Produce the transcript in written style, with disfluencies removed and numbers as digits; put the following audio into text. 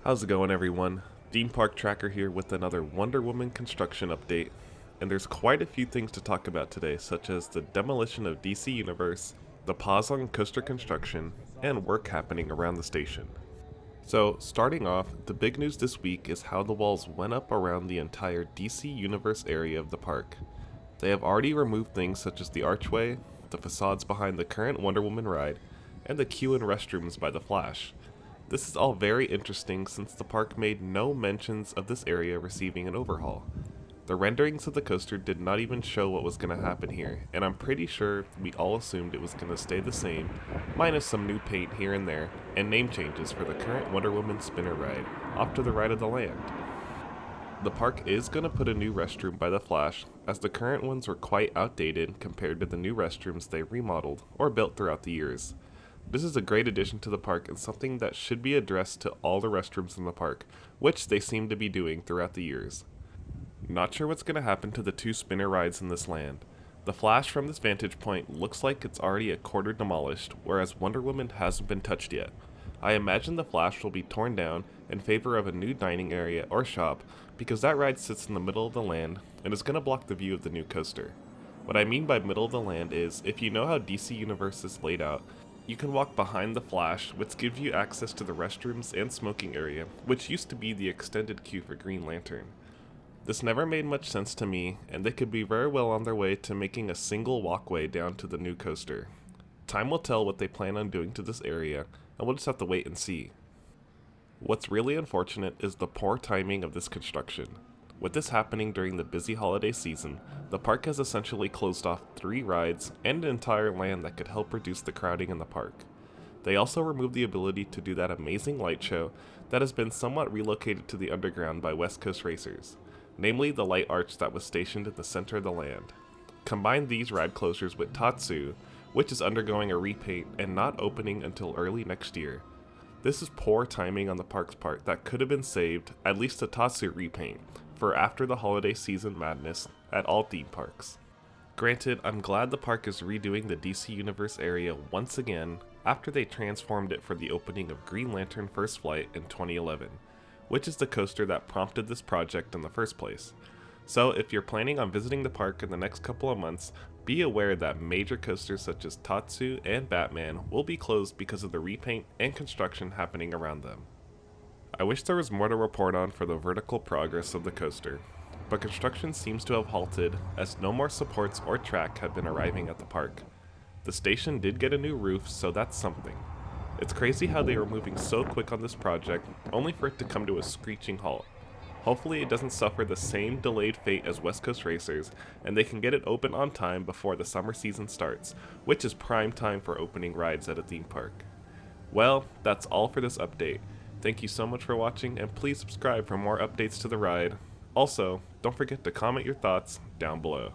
How's it going, everyone? Theme Park Tracker here with another Wonder Woman construction update. And there's quite a few things to talk about today, such as the demolition of DC Universe, the pause on coaster construction, and work happening around the station. So, starting off, the big news this week is how the walls went up around the entire DC Universe area of the park. They have already removed things such as the archway, the facades behind the current Wonder Woman ride, and the queue and restrooms by the Flash. This is all very interesting since the park made no mentions of this area receiving an overhaul. The renderings of the coaster did not even show what was going to happen here, and I'm pretty sure we all assumed it was going to stay the same, minus some new paint here and there, and name changes for the current Wonder Woman spinner ride, off to the right of the land. The park is going to put a new restroom by the Flash, as the current ones were quite outdated compared to the new restrooms they remodeled or built throughout the years. This is a great addition to the park and something that should be addressed to all the restrooms in the park, which they seem to be doing throughout the years. Not sure what's going to happen to the two spinner rides in this land. The Flash from this vantage point looks like it's already a quarter demolished, whereas Wonder Woman hasn't been touched yet. I imagine the Flash will be torn down in favor of a new dining area or shop because that ride sits in the middle of the land and is going to block the view of the new coaster. What I mean by middle of the land is, if you know how DC Universe is laid out, you can walk behind the Flash, which gives you access to the restrooms and smoking area, which used to be the extended queue for Green Lantern. This never made much sense to me, and they could be very well on their way to making a single walkway down to the new coaster. Time will tell what they plan on doing to this area, and we'll just have to wait and see. What's really unfortunate is the poor timing of this construction. With this happening during the busy holiday season, the park has essentially closed off 3 rides and an entire land that could help reduce the crowding in the park. They also removed the ability to do that amazing light show that has been somewhat relocated to the underground by West Coast racers, namely the light arch that was stationed in the center of the land. Combine these ride closures with Tatsu, which is undergoing a repaint and not opening until early next year. This is poor timing on the park's part that could have been saved, at least a Tatsu repaint, for after the holiday season madness at all theme parks. Granted, I'm glad the park is redoing the DC Universe area once again after they transformed it for the opening of Green Lantern First Flight in 2011, which is the coaster that prompted this project in the first place. So if you're planning on visiting the park in the next couple of months, be aware that major coasters such as Tatsu and Batman will be closed because of the repaint and construction happening around them. I wish there was more to report on for the vertical progress of the coaster, but construction seems to have halted as no more supports or track have been arriving at the park. The station did get a new roof, so that's something. It's crazy how they were moving so quick on this project, only for it to come to a screeching halt. Hopefully it doesn't suffer the same delayed fate as West Coast racers, and they can get it open on time before the summer season starts, which is prime time for opening rides at a theme park. Well, that's all for this update. Thank you so much for watching, and please subscribe for more updates to the ride. Also, don't forget to comment your thoughts down below.